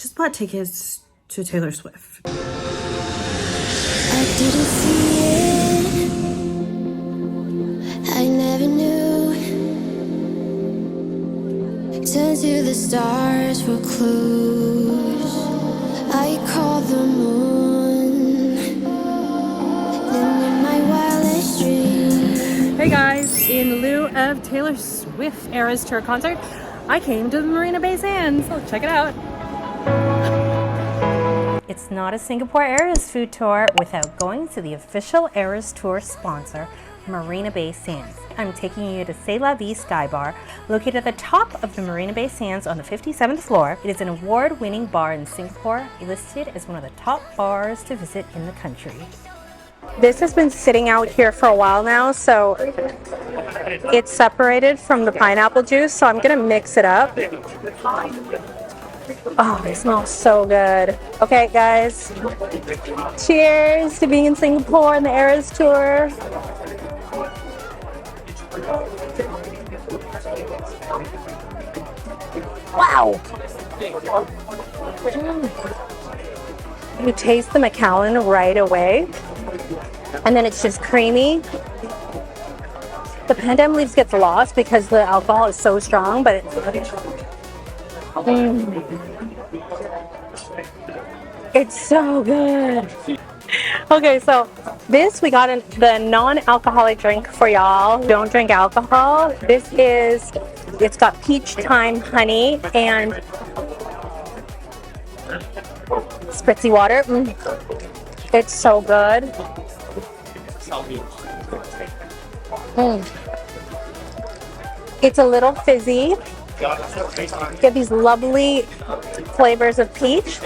just bought tickets to Taylor Swift. I didn't see it. I never knew. Turn to the stars for clues. I call the moon. Then in my wildest dreams. Hey guys, in lieu of Taylor Swift Eras Tour concert, I came to the Marina Bay Sands. So check it out. It's not a Singapore Eras food tour without going to the official Eras Tour sponsor, Marina Bay Sands. I'm taking you to C'est La Vie Skybar, located at the top of the Marina Bay Sands on the 57th floor. It is an award-winning bar in Singapore, listed as one of the top bars to visit in the country. This has been sitting out here for a while now, so it's separated from the pineapple juice, so I'm gonna mix it up. Oh, it smells so good. Okay, guys. Cheers to being in Singapore and the Eras Tour. Wow. You taste the Macallan right away. And then it's just creamy. The pandan leaves gets lost because the alcohol is so strong, but it's so good. Okay, so this we got in the non-alcoholic drink for y'all. Don't drink alcohol. It's got peach thyme honey and spritzy water. It's so good. It's a little fizzy. Get these lovely flavors of peach.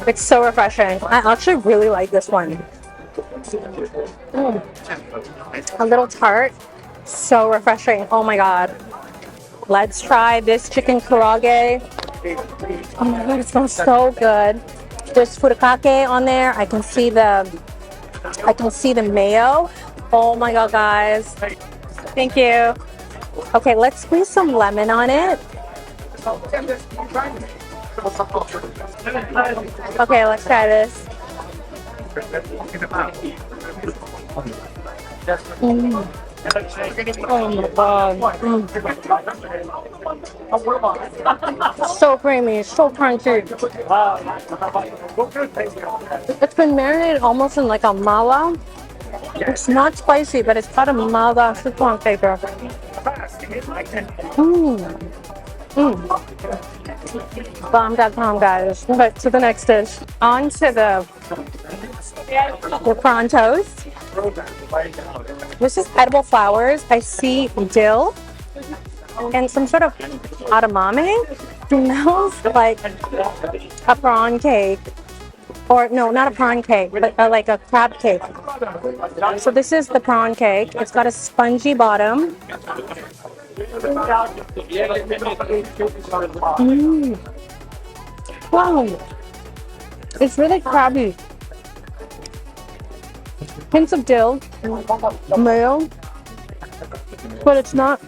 It's so refreshing. I actually really like this one. A little tart. So refreshing. Oh my god. Let's try this chicken karaage. Oh my god, it smells so good. There's furikake on there. I can see the mayo. Oh my god, guys. Thank you. Okay, let's squeeze some lemon on it. Okay, let's try this. Oh my god. So creamy, so crunchy. It's been marinated almost in like a mala. It's not spicy, but it's got a mala Sichuan flavor. Bomb.com, guys. Okay, to the next dish. On to the prawn toast. This is edible flowers. I see dill and some sort of edamame. Smells like a prawn cake. Or no, not a prawn cake, but like a crab cake. So this is the prawn cake. It's got a spongy bottom. Wow. It's really crabby. Hints of dill, mayo, but it's not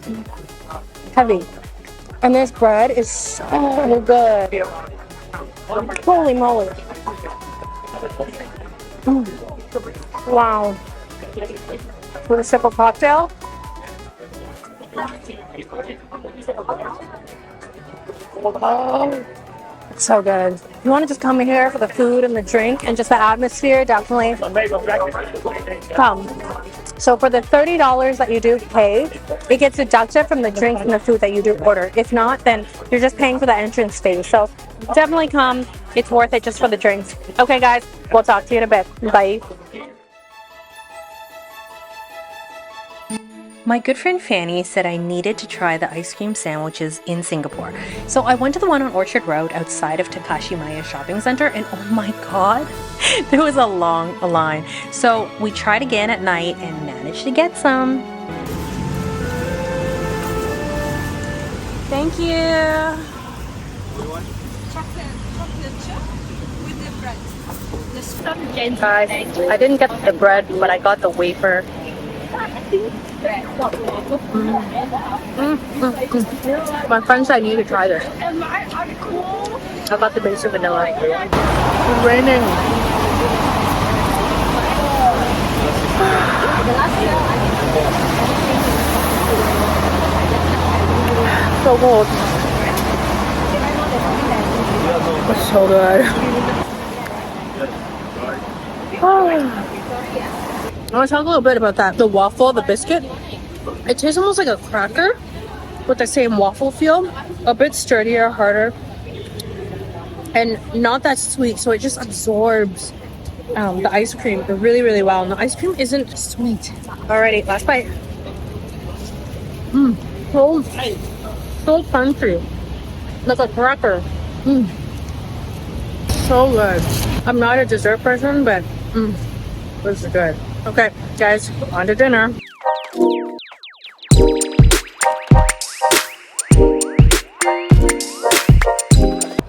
heavy. And this bread is so good. Holy moly. Wow. With a sip of cocktail. Oh, it's so good. You want to just come here for the food and the drink and just the atmosphere, definitely come. So for the $30 that you do pay, it gets deducted from the drink and the food that you do order. If not, then you're just paying for the entrance fee. So definitely come. It's worth it just for the drinks. Okay, guys, we'll talk to you in a bit. Bye. My good friend Fanny said I needed to try the ice cream sandwiches in Singapore. So I went to the one on Orchard Road outside of Takashimaya Shopping Center, and oh my god, there was a long line. So we tried again at night and managed to get some. Thank you. Guys, I didn't get the bread, but I got the wafer. My friend said you could try this. I got the basic vanilla. It's raining. So cold. It's so good. I want to talk a little bit about that. The waffle, the biscuit. It tastes almost like a cracker with the same waffle feel. A bit sturdier, harder. And not that sweet, so it just absorbs the ice cream really, really well. And the ice cream isn't sweet. Alrighty, last bite. So crunchy. Like a cracker. So good. I'm not a dessert person, but this is good. Okay, guys, on to dinner.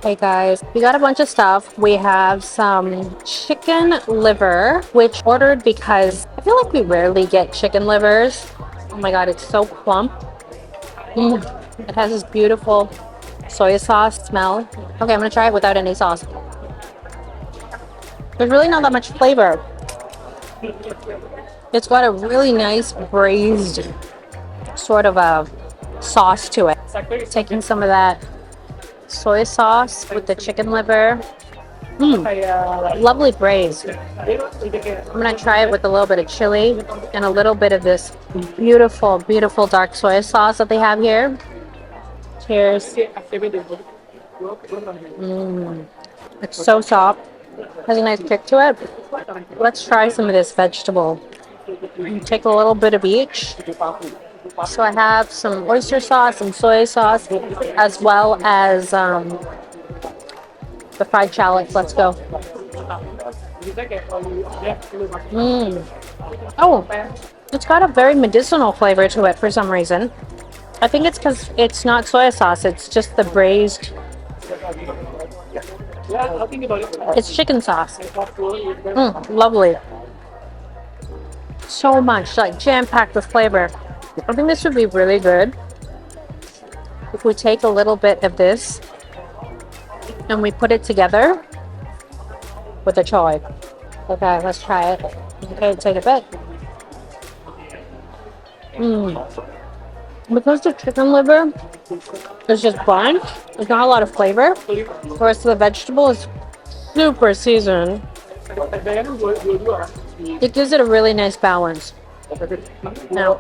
Hey guys, we got a bunch of stuff. We have some chicken liver, which ordered because I feel like we rarely get chicken livers. Oh my god, it's so plump. It has this beautiful soy sauce smell. Okay, I'm gonna try it without any sauce. There's really not that much flavor. It's got a really nice braised sort of a sauce to it. Taking some of that soy sauce with the chicken liver. Lovely braise. I'm gonna try it with a little bit of chili and a little bit of this beautiful, beautiful dark soy sauce that they have here. Cheers. It's so soft. Has a nice kick to it. Let's try some of this vegetable. Take a little bit of each. So I have some oyster sauce, some soy sauce, as well as the fried shallots. Let's go. Oh, it's got a very medicinal flavor to it for some reason. I think it's because it's not soy sauce. It's just the braised. It's chicken sauce. Lovely. So much, like jam-packed with flavor. I think this would be really good if we take a little bit of this and we put it together with a choy. Okay, let's try it. Okay, take a bit. Because the chicken liver is just bland, there's not a lot of flavor. The rest of the vegetable is super seasoned. It gives it a really nice balance. Now,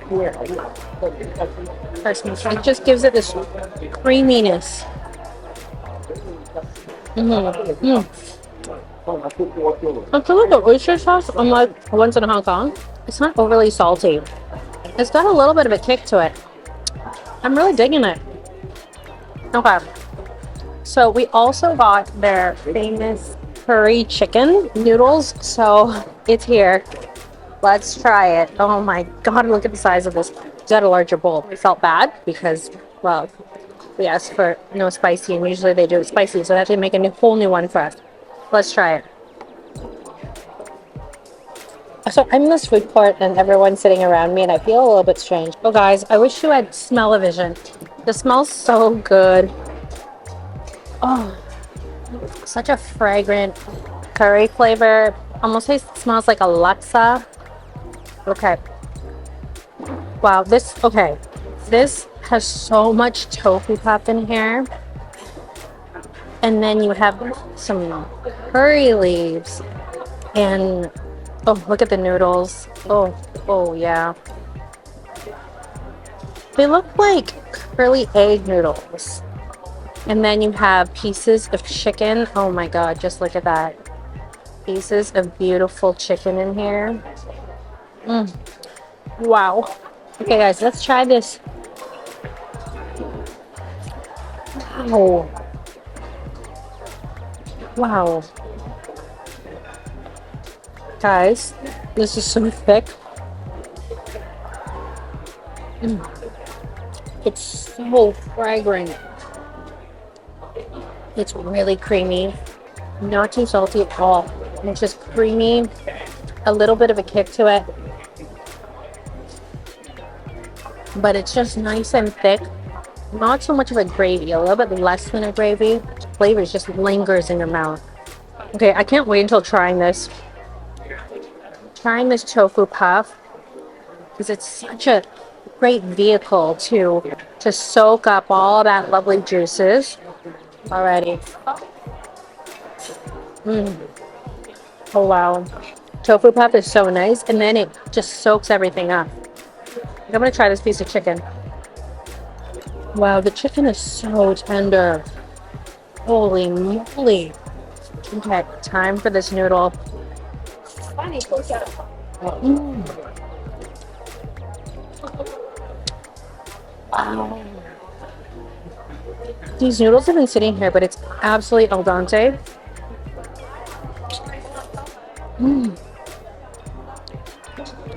it just gives it this creaminess. I feel like the oyster sauce, unlike the ones in Hong Kong, it's not overly salty. It's got a little bit of a kick to it. I'm really digging it. Okay. So we also got their famous curry chicken noodles. So it's here. Let's try it. Oh my god, look at the size of this. It's got a larger bowl. We felt bad because, well, we asked for no spicy, and usually they do it spicy, so I had to make a whole new one for us. Let's try it. So I'm in this food court and everyone's sitting around me and I feel a little bit strange. Oh guys, I wish you had smell-o-vision. The smells so good. Oh, such a fragrant curry flavor. Almost smells like a laksa. Okay. Wow, this has so much tofu puff in here. And then you have some curry leaves and oh, look at the noodles. Oh yeah. They look like curly egg noodles. And then you have pieces of chicken. Oh my god, just look at that. Pieces of beautiful chicken in here. Wow. Okay guys, let's try this. Wow. Wow. Guys, this is so thick. It's so fragrant. It's really creamy. Not too salty at all. It's just creamy. A little bit of a kick to it. but it's just nice and thick. Not so much of a gravy, a little bit less than a gravy. Flavor just lingers in your mouth. Okay, I can't wait until trying this. Trying this tofu puff because it's such a great vehicle to soak up all that lovely juices already. Oh wow. Tofu puff is so nice, and then it just soaks everything up. I'm gonna try this piece of chicken. Wow, the chicken is so tender. Holy moly. Okay, time for this noodle. Wow. These noodles have been sitting here, but it's absolutely al dente.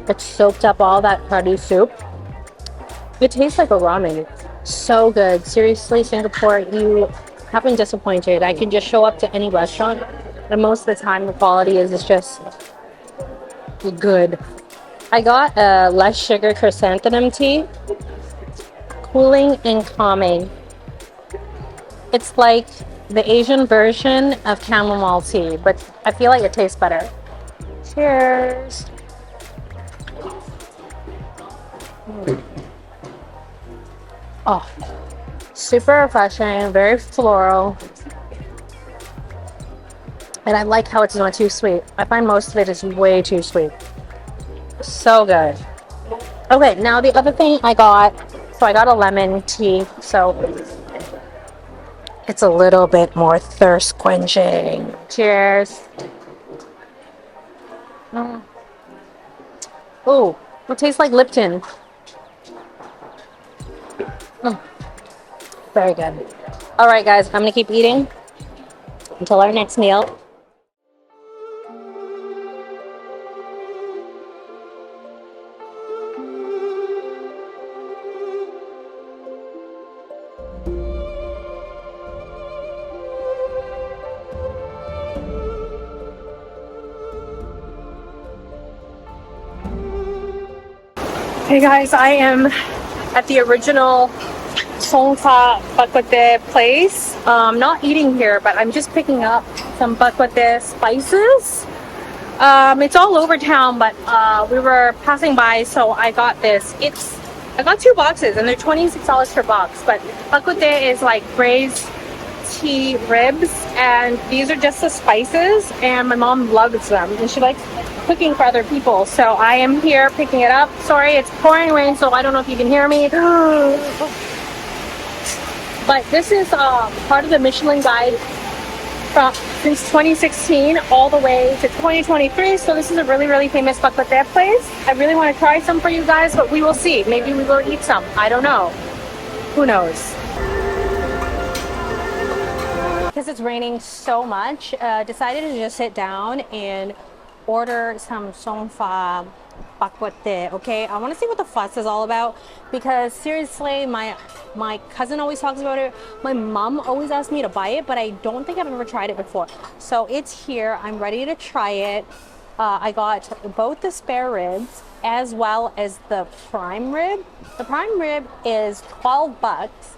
It's soaked up all that hearty soup. It tastes like a ramen. So good. Seriously, Singapore, you haven't disappointed. I can just show up to any restaurant, and most of the time the quality is just good. I got a less sugar chrysanthemum tea. Cooling and calming. It's like the Asian version of chamomile tea, but I feel like it tastes better. Cheers. Oh, super refreshing, very floral. And I like how it's not too sweet. I find most of it is way too sweet. So good. Okay, now the other thing I got, so I got a lemon tea, so it's a little bit more thirst quenching. Cheers. Oh, it tastes like Lipton. Very good. All right, guys, I'm gonna keep eating until our next meal. Hey guys, I am at the original Fa Bak Kut Teh place. Not eating here, but I'm just picking up some Bak Kut Teh spices. It's all over town, but we were passing by, so I got this. I got 2 boxes, and they're $26 per box. But Bak Kut Teh is like braised tea ribs, and these are just the spices. And my mom loves them, and she likes cooking for other people. So I am here picking it up. Sorry, it's pouring rain, so I don't know if you can hear me. But this is part of the Michelin Guide since 2016 all the way to 2023. So this is a really, really famous Bak Kut Teh place. I really want to try some for you guys, but we will see. Maybe we will eat some. I don't know. Who knows? Because it's raining so much, decided to just sit down and order some Fa Bak Kut Teh. Okay, I want to see what the fuss is all about, because seriously, my cousin always talks about it. My mom always asks me to buy it, but I don't think I've ever tried it before. So it's here. I'm ready to try it. I got both the spare ribs as well as the prime rib. The prime rib is 12 bucks.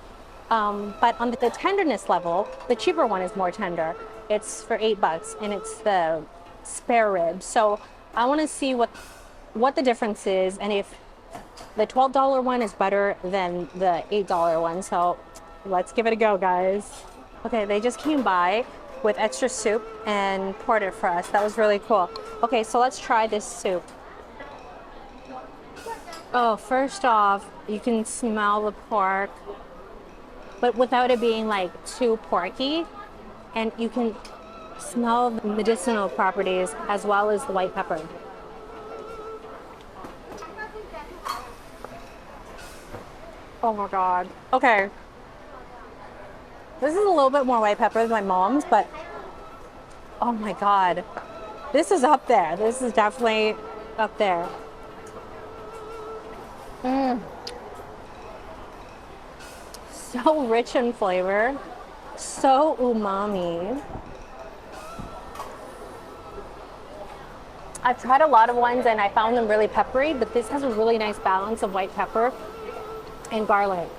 But on the tenderness level, the cheaper one is more tender. It's for 8 bucks, and it's the spare rib. So I want to see what the difference is, and if the $12 one is better than the $8 one. So let's give it a go, guys. Okay, they just came by with extra soup and poured it for us. That was really cool. Okay, so let's try this soup. Oh, first off, you can smell the pork, but without it being like too porky, and you can smell the medicinal properties as well as the white pepper. Oh my god. Okay. This is a little bit more white pepper than my mom's, but oh my god. This is up there. This is definitely up there. So rich in flavor, so umami. I've tried a lot of ones and I found them really peppery, but this has a really nice balance of white pepper and garlic.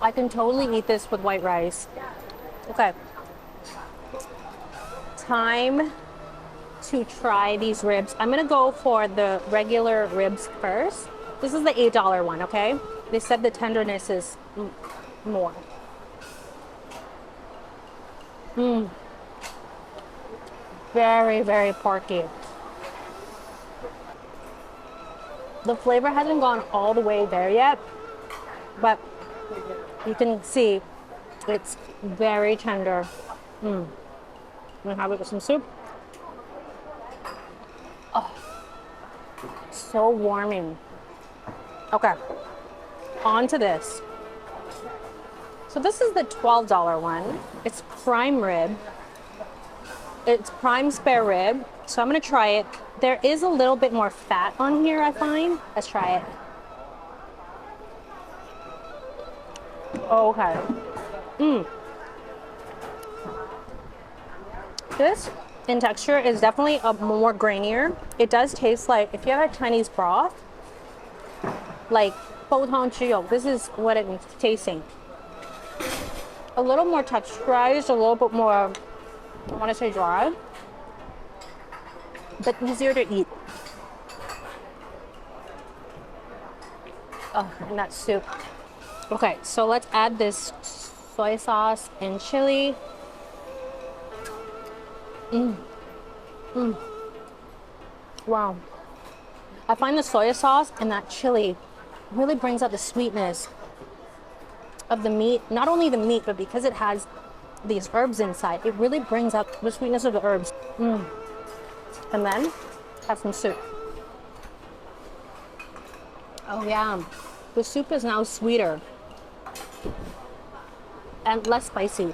I can totally eat this with white rice. Okay. Time to try these ribs. I'm gonna go for the regular ribs first. This is the $8 one, okay? They said the tenderness is more. Very, very porky. The flavor hasn't gone all the way there yet, but you can see it's very tender. I'm gonna have it with some soup. Oh, so warming. Okay, on to this. So this is the $12 one. It's prime rib. It's prime spare rib. So I'm gonna try it. There is a little bit more fat on here, I find. Let's try it. Okay. This in texture is definitely a more grainier. It does taste like if you have a Chinese broth, like Bo Tang Zhi You. This is what it's tasting. A little more texturized, a little bit more, I want to say dry, but easier to eat. Oh, and that soup. Okay, so let's add this soy sauce and chili. Wow. I find the soy sauce and that chili really brings out the sweetness of the meat. Not only the meat, but because it has these herbs inside, it really brings out the sweetness of the herbs. And then have some soup. Oh yeah, the soup is now sweeter and less spicy.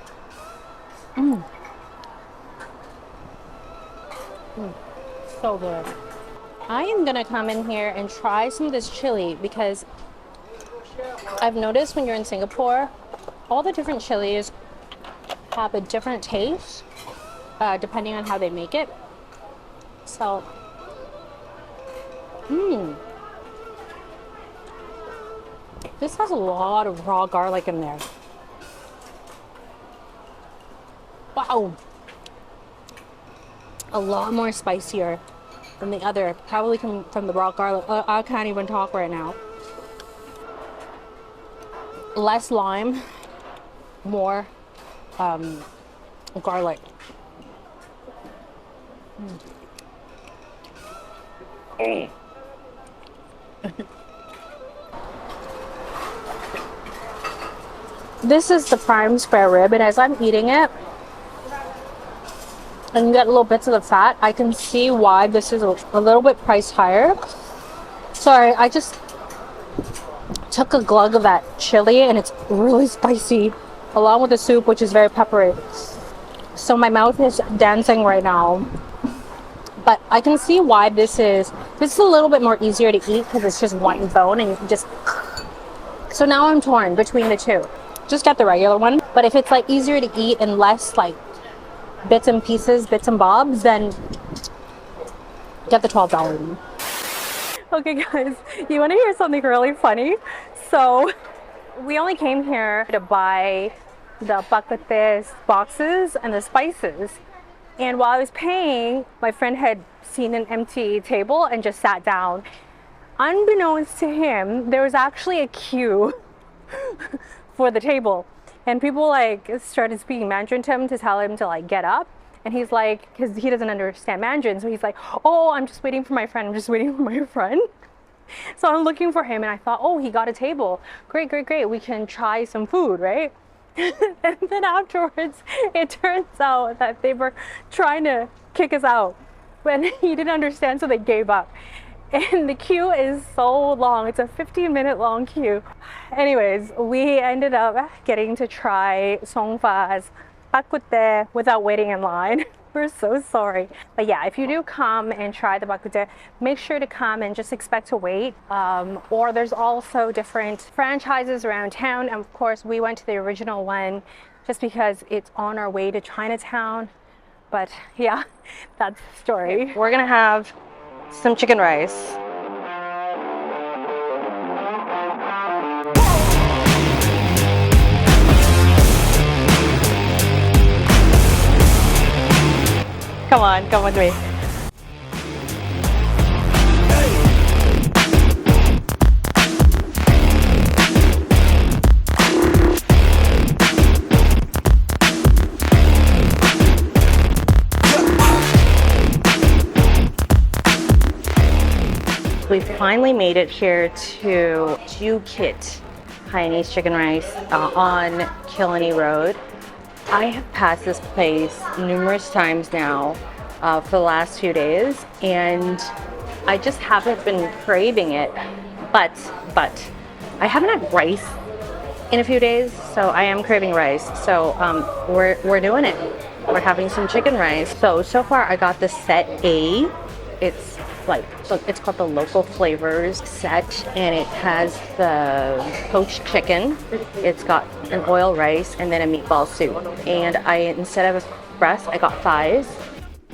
So good. I am gonna come in here and try some of this chili because I've noticed when you're in Singapore, all the different chilies have a different taste depending on how they make it. So, this has a lot of raw garlic in there. Wow. A lot more spicier than the other, probably from the raw garlic. I can't even talk right now. Less lime, more garlic. This is the prime spare rib, and as I'm eating it, and you get little bits of the fat, I can see why this is a little bit priced higher. Sorry, I just took a glug of that chili and it's really spicy, along with the soup, which is very peppery. So my mouth is dancing right now. But I can see why this is a little bit more easier to eat because it's just one bone and you can just... So now I'm torn between the two. Just get the regular one. But if it's like easier to eat and less like bits and pieces, bits and bobs, then get the $12 one. Okay guys, you want to hear something really funny? So we only came here to buy the bak kut teh boxes and the spices. And while I was paying, my friend had seen an empty table and just sat down. Unbeknownst to him, there was actually a queue for the table. And people like started speaking Mandarin to him to tell him to like get up. And he's like, because he doesn't understand Mandarin, so he's like, oh, I'm just waiting for my friend. I'm just waiting for my friend. So I'm looking for him and I thought, oh, he got a table. Great, great, great. We can try some food, right? And then afterwards, it turns out that they were trying to kick us out. But he didn't understand, so they gave up. And the queue is so long. It's a 15-minute long queue. Anyways, we ended up getting to try Song Fa's Bak Kut Teh without waiting in line. We're so sorry. But yeah, if you do come and try the Bak Kut Teh, make sure to come and just expect to wait. Or there's also different franchises around town. And of course, we went to the original one just because it's on our way to Chinatown. But yeah, that's the story. We're gonna have some chicken rice. Come on, come with me. We finally made it here to Kit Hainanese chicken rice on Killiney Road. I have passed this place numerous times now for the last few days, and I just haven't been craving it. But I haven't had rice in a few days, so I am craving rice. So we're doing it. We're having some chicken rice. So far I got the set A. It's it's called the local flavors set, and it has the poached chicken. It's got an oil rice and then a meatball soup. And instead of breast, I got thighs.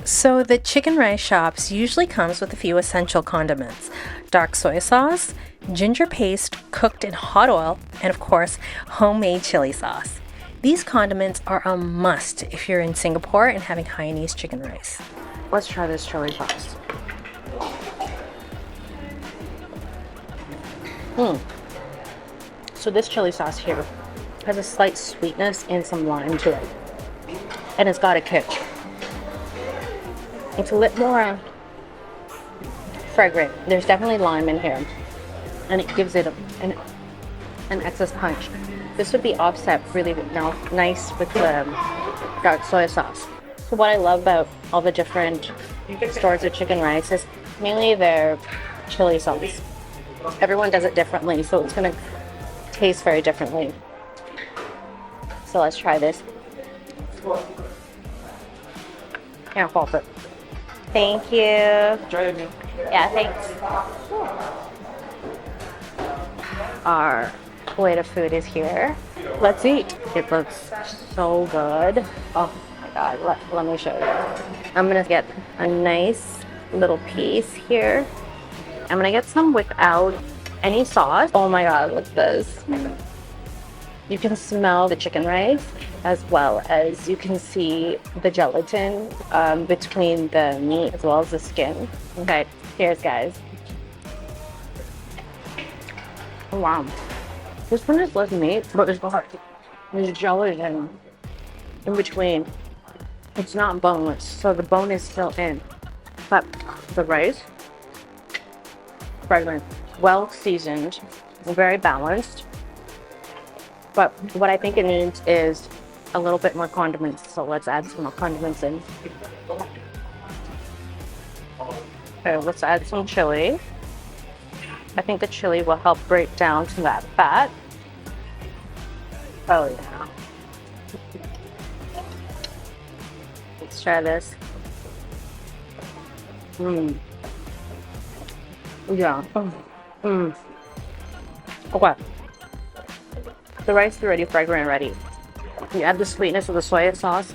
So the chicken rice shops usually comes with a few essential condiments: dark soy sauce, ginger paste cooked in hot oil, and of course, homemade chili sauce. These condiments are a must if you're in Singapore and having Hainanese chicken rice. Let's try this chili sauce. So this chili sauce here has a slight sweetness and some lime to it. And it's got a kick. It's a little more fragrant. There's definitely lime in here. And it gives it an excess punch. This would be offset really nice with the dark soy sauce. So what I love about all the different stores of chicken rice is mainly their chili sauce. Everyone does it differently, so it's going to taste very differently. So let's try this. Can't fault it. Thank you. Yeah, thanks. Our plate of food is here. Let's eat. It looks so good. Oh my god, let me show you. I'm going to get a nice little piece here. I'm gonna get some without any sauce. Oh my god, look at this. You can smell the chicken rice as well as you can see the gelatin between the meat as well as the skin. Okay, cheers guys. Oh wow. This one is less meat, but it's got there's gelatin in between. It's not boneless, so the bone is still in. But the rice, fragrant, well seasoned, very balanced. But what I think it needs is a little bit more condiments. So let's add some more condiments in. Okay, let's add some chili. I think the chili will help break down to that fat. Oh yeah. Let's try this. Yeah. Okay. The rice is already fragrant already. You add the sweetness of the soy sauce,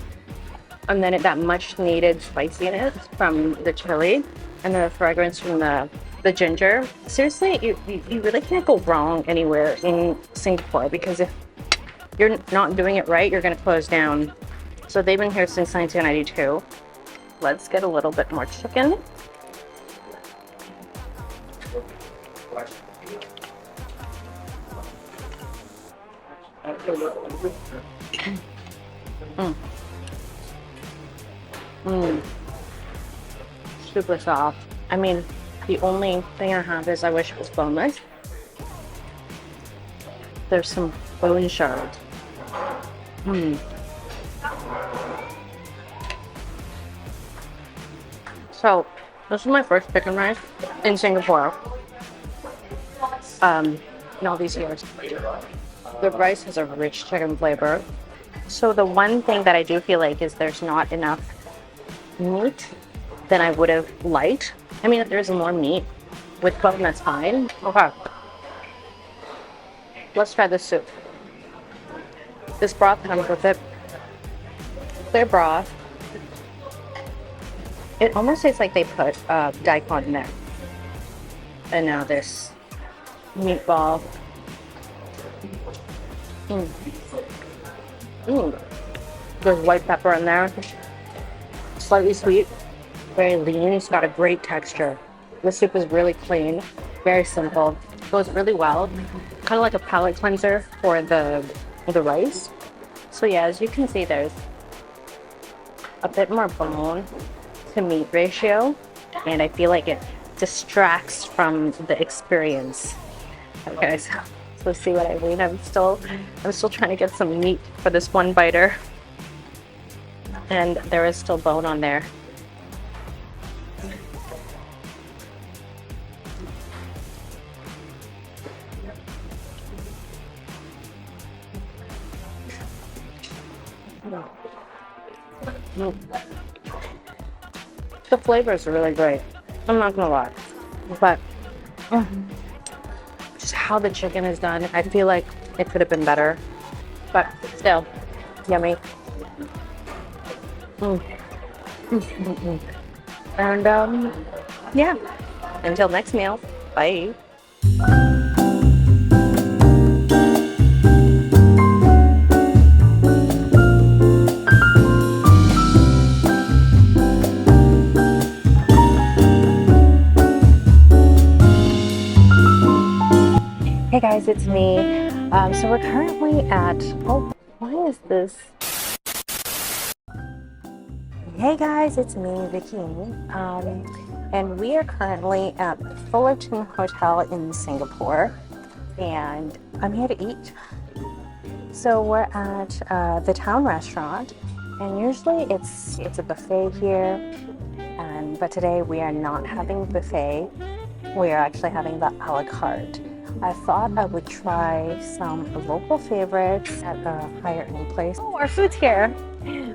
and then that much needed spiciness from the chili, and then the fragrance from the ginger. Seriously, you really can't go wrong anywhere in Singapore, because if you're not doing it right, you're going to close down. So they've been here since 1992. Let's get a little bit more chicken. Super soft. I mean, the only thing I have is I wish it was boneless. There's some bone shards. So, this is my first chicken rice in Singapore. In all these years. The rice has a rich chicken flavor. So the one thing that I do feel like is there's not enough meat than I would have liked. I mean, if there's more meat with bone, that's fine. Okay. Let's try this soup. This broth comes with it. Clear broth. It almost tastes like they put daikon in there. And now this meatball. There's white pepper in there. slightly sweet, very lean. It's got a great texture. The soup is really clean, very simple. Goes really well. Kind of like a palate cleanser for the rice. So yeah, as you can see, there's a bit more bone to meat ratio, and I feel like it distracts from the experience. Okay, so see what I mean? I'm still trying to get some meat for this one biter, and there is still bone on there. The flavor is really great. I'm not gonna lie, but just how the chicken is done, I feel like it could have been better, but still yummy. And yeah, until next meal, bye. Hey guys, it's me. So we're currently at, oh, why is this? Hey guys, it's me, Vicky. And we are currently at Fullerton Hotel in Singapore, and I'm here to eat. So we're at the town restaurant, and usually it's a buffet here, but today we are not having buffet. We are actually having the a la carte. I thought I would try some local favorites at a higher end place. Oh, our food's here.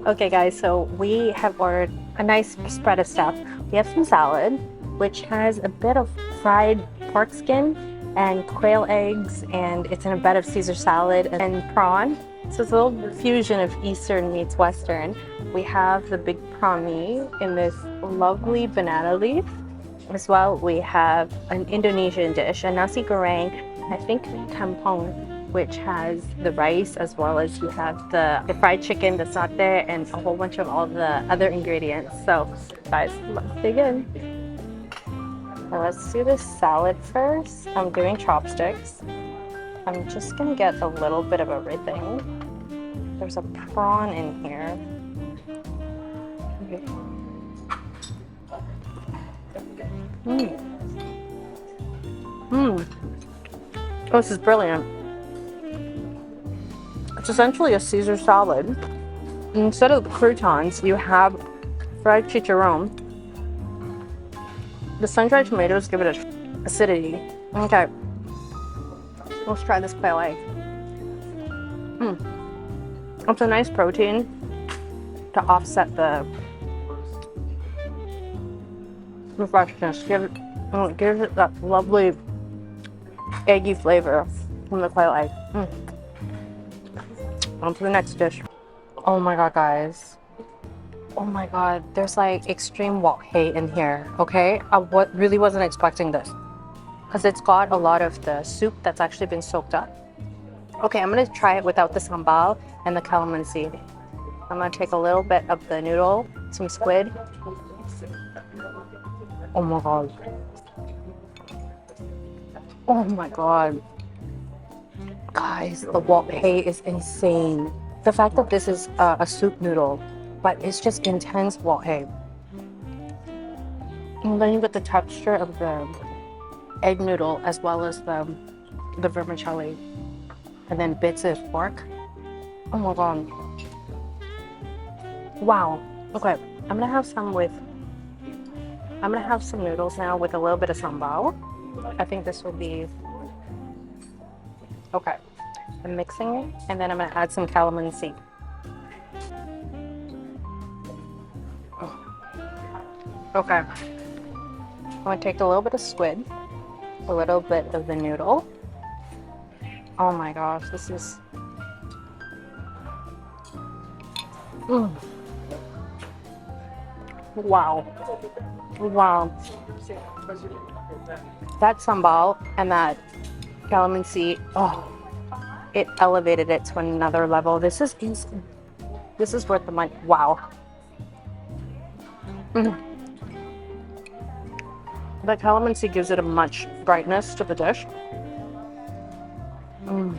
Okay guys, so we have ordered a nice spread of stuff. We have some salad, which has a bit of fried pork skin and quail eggs, and it's in a bed of Caesar salad and prawn. So it's a little fusion of Eastern meets Western. We have the big prawn mee in this lovely banana leaf. As well, we have an Indonesian dish, a nasi goreng, I think kampong, which has the rice, as well as you have the fried chicken, the satay, and a whole bunch of all the other ingredients. So guys, let's dig in. Now let's do this salad first. I'm doing chopsticks. I'm just gonna get a little bit of everything. There's a prawn in here. Okay. Oh, this is brilliant. It's essentially a Caesar salad. Instead of croutons, you have fried chicharron. The sun-dried tomatoes give it acidity. Okay, let's try this quail egg. It's a nice protein to offset the freshness. Gives it that lovely eggy flavor from the quail egg. On to the next dish. Oh my god, guys. Oh my god, there's like extreme wok hei in here, okay? I really wasn't expecting this, because it's got a lot of the soup that's actually been soaked up. Okay, I'm gonna try it without the sambal and the calamansi. I'm gonna take a little bit of the noodle, some squid. Oh my god. Oh my god. Guys, the wok hei is insane. The fact that this is a soup noodle, but it's just intense wok hei. And then you get the texture of the egg noodle as well as the vermicelli. And then bits of pork. Oh my god. Wow. Okay, I'm gonna have some noodles now with a little bit of sambal. I think this will be okay. I'm mixing it, and then I'm gonna add some calamansi. Okay. I'm gonna take a little bit of squid, a little bit of the noodle. Oh my gosh, this is wow. Wow. That sambal and that calamansi, oh, it elevated it to another level. This is instant. This is worth the money. Wow. Mm. The calamansi gives it a much brightness to the dish. Mm.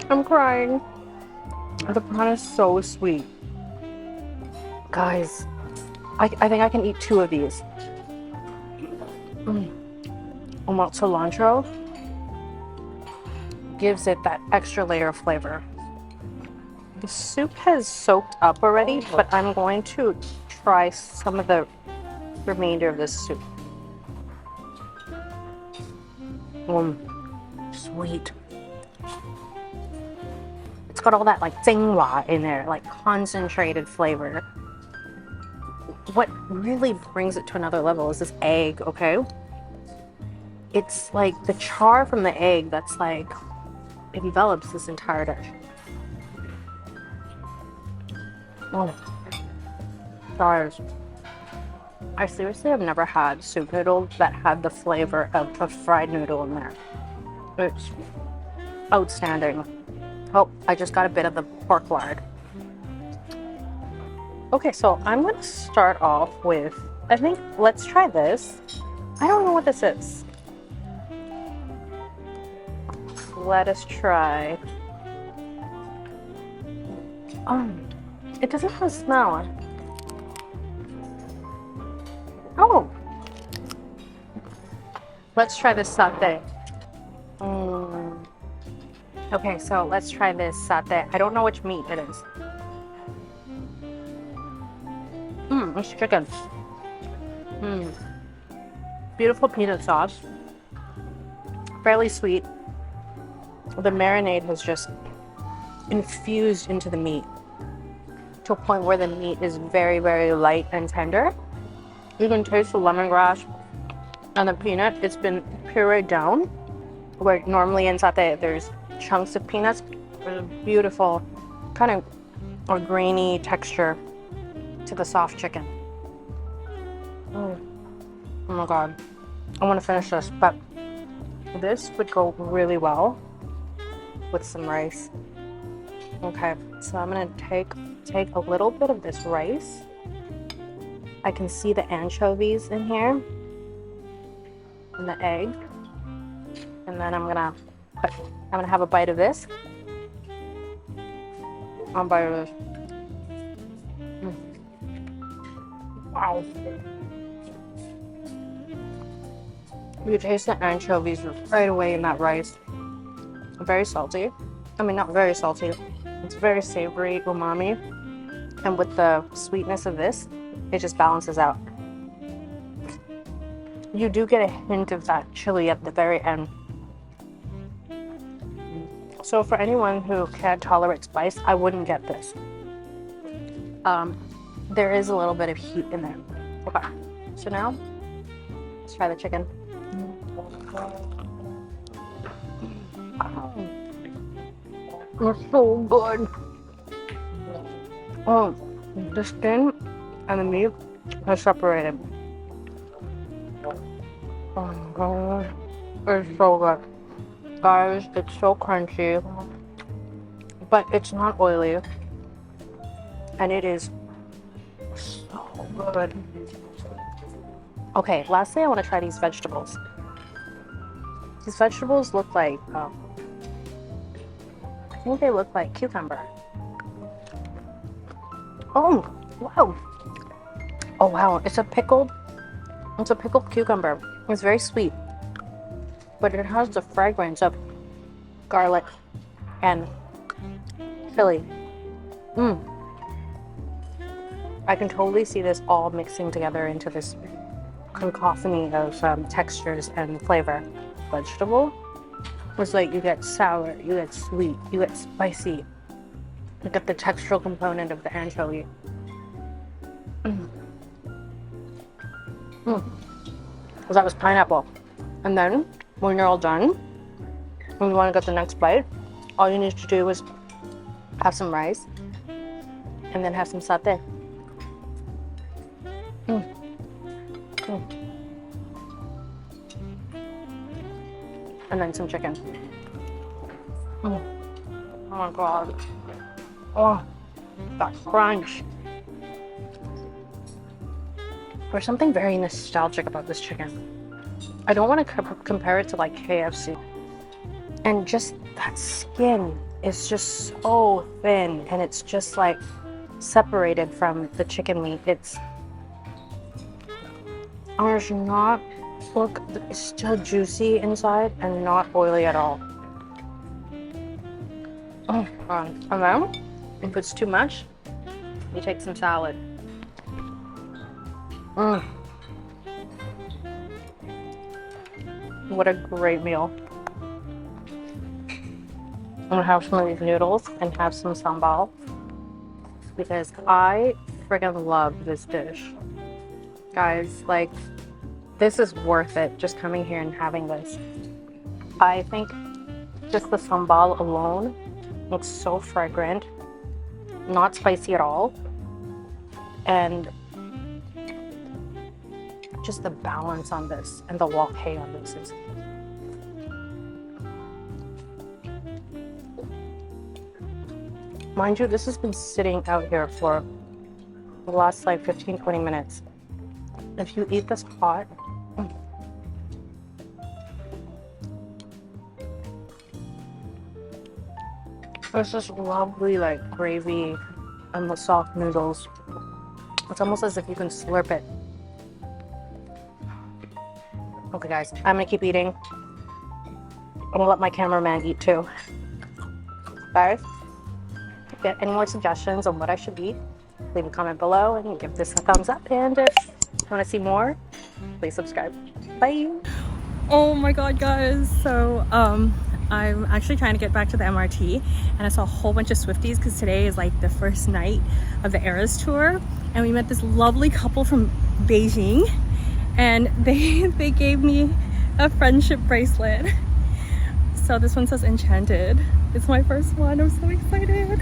I'm crying. The prawn is so sweet. Guys, I think I can eat 2 of these. Mm. And what cilantro gives it that extra layer of flavor. The soup has soaked up already, but I'm going to try some of the remainder of this soup. Sweet. It's got all that like jinghua in there, like concentrated flavor. What really brings it to another level is this egg, okay? It's like the char from the egg that's like envelops this entire dish. Oh, guys, I seriously have never had soup noodles that had the flavor of a fried noodle in there. It's outstanding. Oh, I just got a bit of the pork lard. Okay, so I'm gonna start off with, I think, let's try this. I don't know what this is. Let us try. It doesn't have a smell. Oh! Let's try this satay. Okay, so let's try this satay. I don't know which meat it is. It's chicken. Beautiful peanut sauce. Fairly sweet. The marinade has just infused into the meat to a point where the meat is very, very light and tender. You can taste the lemongrass and the peanut. It's been pureed down, where normally in satay there's chunks of peanuts. There's a beautiful kind of or grainy texture to the soft chicken. Oh my god, I want to finish this, but this would go really well with some rice. Okay, so I'm gonna take a little bit of this rice. I can see the anchovies in here and the egg, and then I'm gonna have a bite of this. I'll bite of this. Wow. You taste the anchovies right away in that rice. Very salty. I mean, not very salty. It's very savory, umami. And with the sweetness of this, it just balances out. You do get a hint of that chili at the very end. So for anyone who can't tolerate spice, I wouldn't get this. There is a little bit of heat in there. Okay, so now let's try the chicken. It's so good. Oh, the skin and the meat are separated. Oh my god, it's so good. Guys, it's so crunchy, but it's not oily. And it is so good. Okay, lastly, I want to try these vegetables. These vegetables look like, I think they look like cucumber. Oh, wow. Oh, wow, it's a pickled cucumber. It's very sweet, but it has the fragrance of garlic and chili. I can totally see this all mixing together into this cacophony of textures and flavor. Vegetable was like you get sour, you get sweet, you get spicy. You get the textural component of the anchovy. So that was pineapple. And then when you're all done, when you want to get the next bite, all you need to do is have some rice and then have some satay. And then some chicken. Oh my god. Oh, That crunch. There's something very nostalgic about this chicken. I don't want to compare it to like KFC. And just that skin is just so thin, and it's just like separated from the chicken meat. It's not, look, it's still juicy inside and not oily at all. Oh God. And then, if it's too much, you take some salad. What a great meal. I'm gonna have some of these noodles and have some sambal because I friggin' love this dish. Guys, like, this is worth it, just coming here and having this. I think just the sambal alone looks so fragrant, not spicy at all, and just the balance on this and the wok hei on this is mind you, this has been sitting out here for the last like 15-20 minutes. If you eat this hot, there's this lovely like gravy and the soft noodles. It's almost as if you can slurp it. Okay guys, I'm gonna keep eating. I'm gonna let my cameraman eat too. Guys, if you have any more suggestions on what I should eat, leave a comment below and give this a thumbs up. And if you want to see more, please subscribe. Bye. Oh my god, guys. So I'm actually trying to get back to the MRT, and I saw a whole bunch of Swifties because today is like the first night of the Eras tour, and we met this lovely couple from Beijing, and they gave me a friendship bracelet. So this one says Enchanted. It's my first one. I'm so excited.